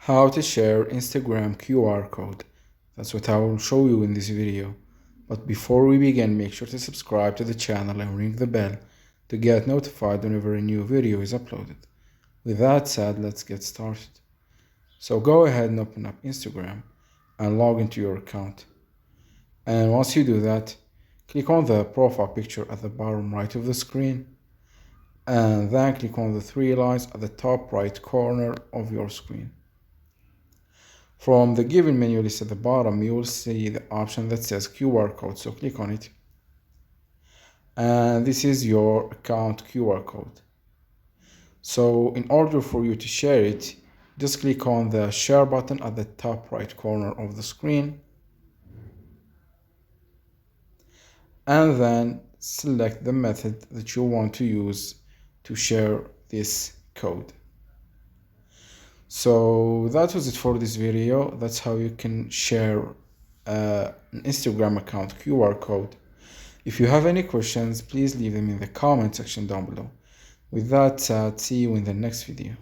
How to share Instagram QR code. That's what I will show you in this video. But before we begin, make sure to subscribe to the channel and ring the bell to get notified whenever a new video is uploaded. With that said, let's get started. So go ahead and open up Instagram and log into your account. And once you do that, click on the profile picture at the bottom right of the screen, and then click on the three lines at the top right corner of your screen. From the given menu list at the bottom, you will see the option that says QR code, so click on it. And this is your account QR code. So in order for you to share it, just click on the share button at the top right corner of the screen, and then select the method that you want to use to share this code. So that was it for this video. That's how you can share an Instagram account QR code. If you have any questions, please leave them in the comment section down below. With that said, see you in the next video.